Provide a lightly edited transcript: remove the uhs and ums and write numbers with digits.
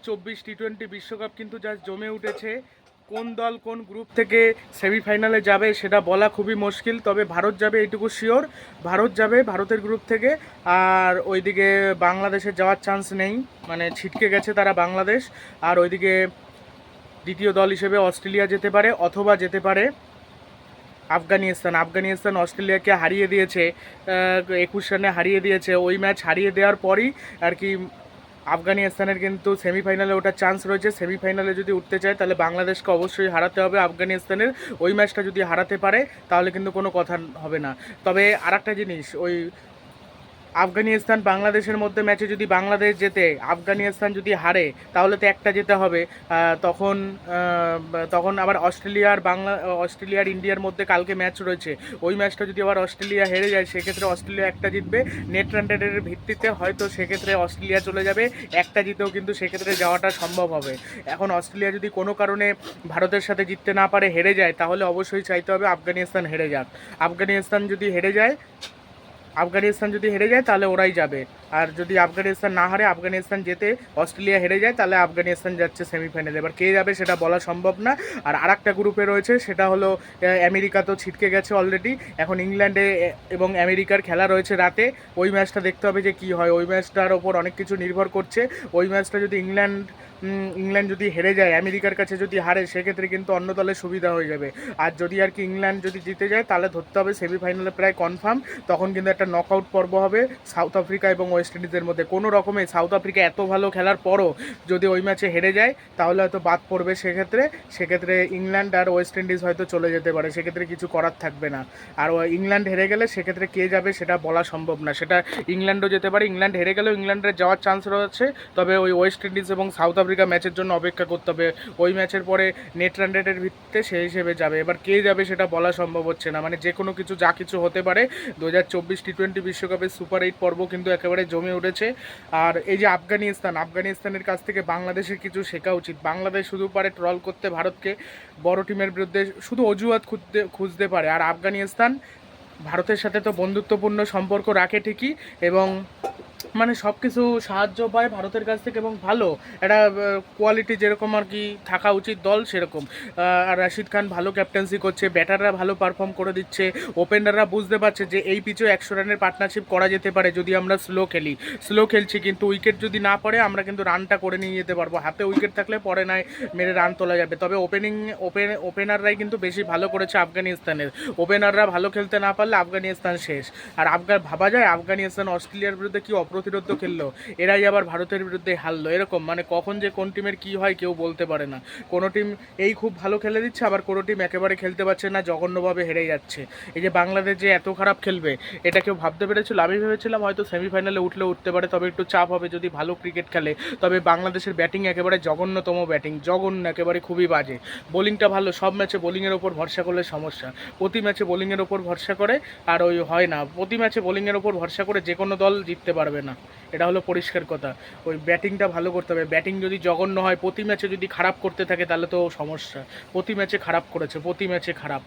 2024 টি-20 বিশ্বকাপ কিন্তু জাস্ট জমে উঠেছে। কোন দল কোন গ্রুপ থেকে সেমিফাইনালে যাবে সেটা বলা খুবই মুশকিল, তবে ভারত যাবে এইটুকু শিওর। ভারত যাবে ভারতের গ্রুপ থেকে। আর ওইদিকে বাংলাদেশের যাওয়ার চান্স নেই, মানে ছিটকে গেছে তারা বাংলাদেশ। আর ওইদিকে দ্বিতীয় দল হিসেবে অস্ট্রেলিয়া যেতে পারে, অথবা যেতে পারে আফগানিস্তান। আফগানিস্তান অস্ট্রেলিয়াকে হারিয়ে দিয়েছে, 21 রানে হারিয়ে দিয়েছে। ওই ম্যাচ হারিয়ে দেওয়ার পরই আর কি আফগানিস্তানের কিন্তু সেমিফাইনালে ওঠার চান্স রয়েছে। সেমিফাইনালে যদি উঠতে চায় তাহলে বাংলাদেশকে অবশ্যই হারাতে হবে আফগানিস্তানের। ওই ম্যাচটা যদি হারাতে পারে তাহলে কিন্তু কোনো কথা হবে না। তবে আর একটা জিনিস, ওই আফগানিস্তান বাংলাদেশের মধ্যে ম্যাচে যদি বাংলাদেশ জেতে, আফগানিস্তান যদি হারে, তাহলে তো একটা যেতে হবে। তখন তখন আবার অস্ট্রেলিয়ার ইন্ডিয়ার মধ্যে কালকে ম্যাচ রয়েছে। ওই ম্যাচটা যদি আবার অস্ট্রেলিয়া হেরে যায়, সেক্ষেত্রে অস্ট্রেলিয়া একটা জিতবে। নেট রান রেটের ভিত্তিতে হয়তো সেক্ষেত্রে অস্ট্রেলিয়া চলে যাবে, একটা জিতেও কিন্তু সেক্ষেত্রে যাওয়াটা সম্ভব হবে। এখন অস্ট্রেলিয়া যদি কোনো কারণে ভারতের সাথে জিততে না পারে, হেরে যায়, তাহলে অবশ্যই চাইতে হবে আফগানিস্তান হেরে যাক। আফগানিস্তান যদি হেরে যায় তাহলে ওরাই যাবে। আর যদি আফগানিস্তান না হারে, আফগানিস্তান যেতে অস্ট্রেলিয়া হেরে যায়, তাহলে আফগানিস্তান যাচ্ছে সেমিফাইনালে। এবার কে যাবে সেটা বলা সম্ভব না। আর আরেকটা গ্রুপে রয়েছে, সেটা হলো আমেরিকা তো ছিটকে গেছে অলরেডি। এখন ইংল্যান্ডে এবং আমেরিকার খেলা রয়েছে রাতে। ওই ম্যাচটা দেখতে হবে যে কী হয়। ওই ম্যাচটার ওপর অনেক কিছু নির্ভর করছে। ওই ম্যাচটা যদি ইংল্যান্ড যদি হেরে যায়, আমেরিকার কাছে যদি হারে, সেক্ষেত্রে কিন্তু অন্য দলের সুবিধা হয়ে যাবে। আর যদি আর কি ইংল্যান্ড যদি জিতে যায়, তাহলে ধরতে হবে সেমিফাইনালে প্রায় কনফার্ম। তখন কিন্তু একটা নকআউট পর্ব হবে সাউথ আফ্রিকা এবং ওয়েস্ট ইন্ডিজের মধ্যে। কোনো রকমে সাউথ আফ্রিকা এত ভালো খেলার পরও যদি ওই ম্যাচে হেরে যায়, তাহলে হয়তো বাদ পড়বে। সেক্ষেত্রে ইংল্যান্ড আর ওয়েস্ট ইন্ডিজ হয়তো চলে যেতে পারে, সেক্ষেত্রে কিছু করার থাকবে না। আর ইংল্যান্ড হেরে গেলে সেক্ষেত্রে কে যাবে সেটা বলা সম্ভব না। সেটা ইংল্যান্ডও যেতে পারে, ইংল্যান্ড হেরে গেলেও ইংল্যান্ডের যাওয়ার চান্স রয়েছে। তবে ওই ওয়েস্ট ইন্ডিজ এবং সাউথ আফ্রিকা ম্যাচের জন্য অপেক্ষা করতে হবে। ওই ম্যাচের পরে নেট রান রেটের ভিত্তিতে সেই হিসেবে যাবে। এবার কে যাবে সেটা বলা সম্ভব হচ্ছে না, মানে যে কোনো কিছু যা কিছু হতে পারে। 2024 টি-20 বিশ্বকাপের সুপার 8 পর্ব কিন্তু একেবারে জমে উঠেছে। আর এই যে আফগানিস্তানের কাছ থেকে বাংলাদেশের কিছু শেখা উচিত। বাংলাদেশ শুধু পারে ট্রল করতে ভারতকে, বড় টিমের বিরুদ্ধে শুধু অজুহাত খুঁজতে পারে। আর আফগানিস্তান ভারতের সাথে তো বন্ধুত্বপূর্ণ সম্পর্ক রাখে ঠিকই, এবং মানে সব কিছু সাহায্য পায় ভারতের কাছ থেকে, এবং ভালো একটা কোয়ালিটি যেরকম আর কি থাকা উচিত দল সেরকম। আর রাশিদ খান ভালো ক্যাপ্টেন্সি করছে, ব্যাটাররা ভালো পারফর্ম করে দিচ্ছে, ওপেনাররা বুঝতে পারছে যে এই পিচে 100 রানের পার্টনারশিপ করা যেতে পারে যদি আমরা স্লো খেলছি, কিন্তু উইকেট যদি না পড়ে আমরা কিন্তু রানটা করে নিয়ে যেতে পারবো। হাতে উইকেট থাকলে পরে নয় মেরে রান তোলা যাবে। তবে ওপেনাররাই কিন্তু বেশি ভালো করেছে আফগানিস্তানের। ওপেনাররা ভালো খেলতে না পারলে আফগানিস্তান শেষ। আর ভাবা যায় আফগানিস্তান অস্ট্রেলিয়ার বিরুদ্ধে কি অপ্রতিরোধ খেললো, এরাই আবার ভারতের বিরুদ্ধে হারলো। এরকম মানে কখন যে কোন টিমের কি হয় কেউ বলতে পারে না। কোনো টিম এই খুব ভালো খেলে দিচ্ছে, আবার কোনো টিম একেবারে খেলতে পারছে না, জঘন্যভাবে হেরে যাচ্ছে। এই যে বাংলাদেশ যে এত খারাপ খেলবে, এটা কেউ ভাবতে পেরেছিল? আমি ভেবেছিলাম হয়তো সেমিফাইনালে উঠতে পারে, তবে একটু চাপ হবে যদি ভালো ক্রিকেট খেলে। তবে বাংলাদেশের ব্যাটিং একেবারে জঘন্যতম ব্যাটিং, জঘন্য, একেবারে খুবই বাজে। বোলিংটা ভালো, সব ম্যাচে বোলিংয়ের ওপর ভরসা করলে সমস্যা। প্রতি ম্যাচে বোলিংয়ের ওপর ভরসা করে, আর ওই হয় না, প্রতি ম্যাচে বোলিংয়ের ওপর ভরসা করে যে কোনো দল জিততে পারবে না, এটা হলো পরিষ্কার কথা। ওই ব্যাটিংটা ভালো করতে হবে। ব্যাটিং যদি জঘন্য হয়, প্রতি ম্যাচে যদি খারাপ করতে থাকে, তাহলে তো সমস্যা। প্রতি ম্যাচে খারাপ করেছে, প্রতি ম্যাচে খারাপ।